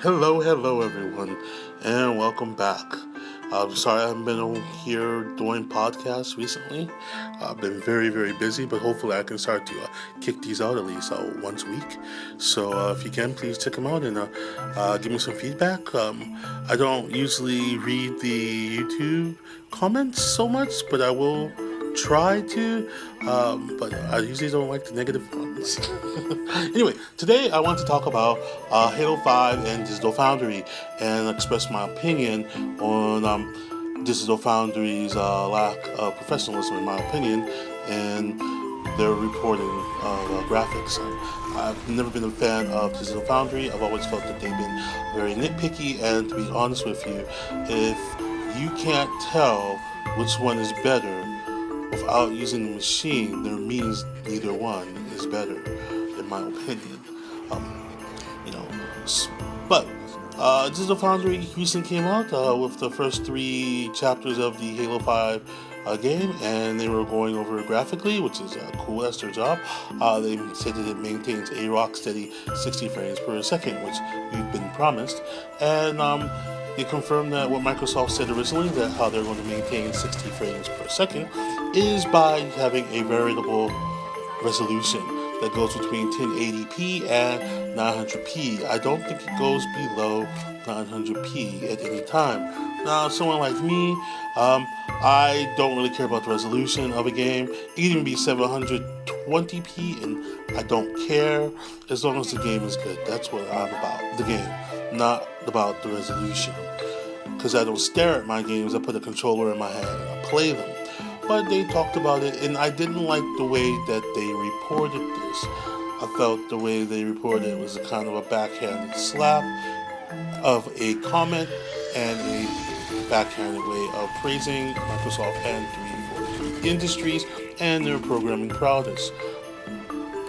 Hello, everyone, and welcome back. I'm sorry I haven't been on here doing podcasts recently. I've been very busy, but hopefully I can start to kick these out at least once a week. So if you can, please check them out and give me some feedback. I don't usually read the YouTube comments so much, but I will try to, but I usually don't like the negative ones. Anyway, today I want to talk about Halo 5 and Digitalfoundry and express my opinion on Digitalfoundry's lack of professionalism, in my opinion, and their reporting of graphics. I've never been a fan of Digitalfoundry. I've always felt that they've been very nitpicky, and to be honest with you, if you can't tell which one is better without using the machine, there means neither one is better, in my opinion. Um, you know, but Digital Foundry recently came out with the first three chapters of the Halo 5 game, and they were going over it graphically, which is cool. That's their job. They said that it maintains a rock steady 60 frames per second, which we've been promised, and they confirmed that what Microsoft said originally, that how they're going to maintain 60 frames per second, is by having a variable resolution that goes between 1080p and 900p. I don't think it goes below 900p at any time. Now, someone like me, I don't really care about the resolution of a game. It can even be 720p, and I don't care as long as the game is good. That's what I'm about. The game, not about the resolution. Because I don't stare at my games, I put a controller in my hand and I play them. But they talked about it, and I didn't like the way that they reported this. I felt the way they reported it was a kind of a backhanded slap of a comment and a backhanded way of praising Microsoft and 343 Industries and their programming prowess.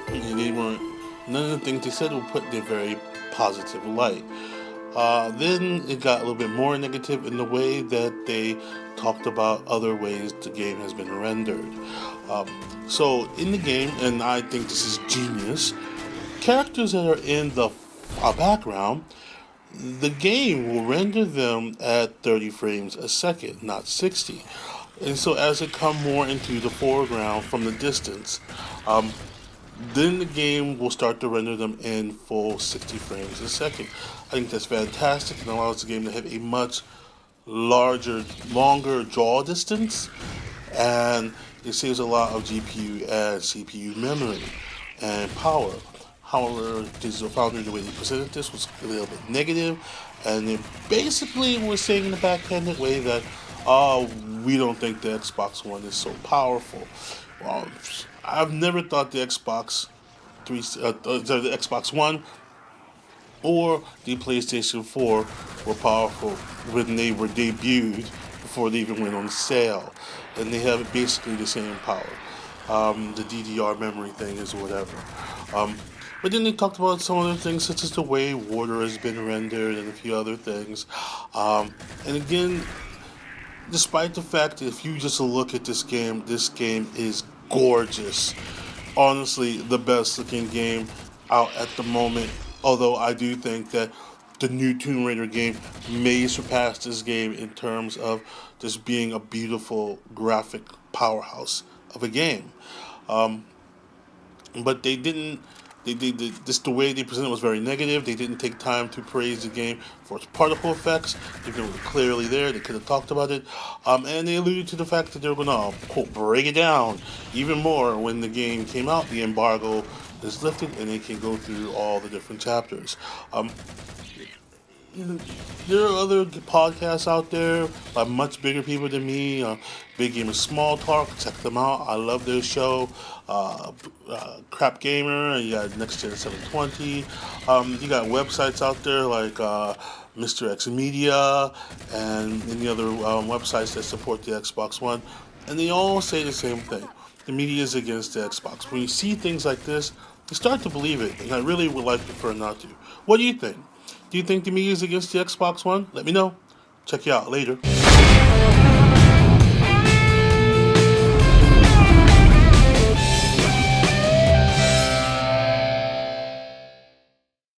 And they weren't, none of the things they said were put in a very positive light. Then it got a little bit more negative in the way that they talked about other ways the game has been rendered. So in the game, and I think this is genius, characters that are in the background, the game will render them at 30 frames a second, not 60. And so as it come more into the foreground from the distance, then the game will start to render them in full 60 frames a second. I think that's fantastic and allows the game to have a much longer draw distance, and it saves a lot of GPU and CPU memory and power. However, Digital Foundry, the way they presented this was a little bit negative, and they basically were saying in a backhanded way that, we don't think the Xbox One is so powerful. Well, I've never thought the Xbox One or the PlayStation 4 were powerful when they were debuted before they even went on sale. And they have basically the same power. The DDR memory thing is whatever. But then they talked about some other things, such as the way water has been rendered and a few other things. And again, despite the fact that if you just look at this game is gorgeous. Honestly, the best looking game out at the moment. Although I do think that the new Tomb Raider game may surpass this game in terms of just being a beautiful graphic powerhouse of a game. But they didn't. Just the way they presented was very negative. They didn't take time to praise the game for its particle effects. They were clearly there. They could have talked about it. And they alluded to the fact that they were going to, quote, break it down even more when the game came out. The embargo is lifted and they can go through all the different chapters. There are other podcasts out there by much bigger people than me. Big Game of Small Talk, check them out. I love their show. Crap Gamer, you got Next Gen 720. You got websites out there like Mr. X Media and any other websites that support the Xbox One. And they all say the same thing. The media is against the Xbox. When you see things like this, you start to believe it. And I really would like prefer not to. What do you think? Do you think the media is against the Xbox One? Let me know. Check you out later.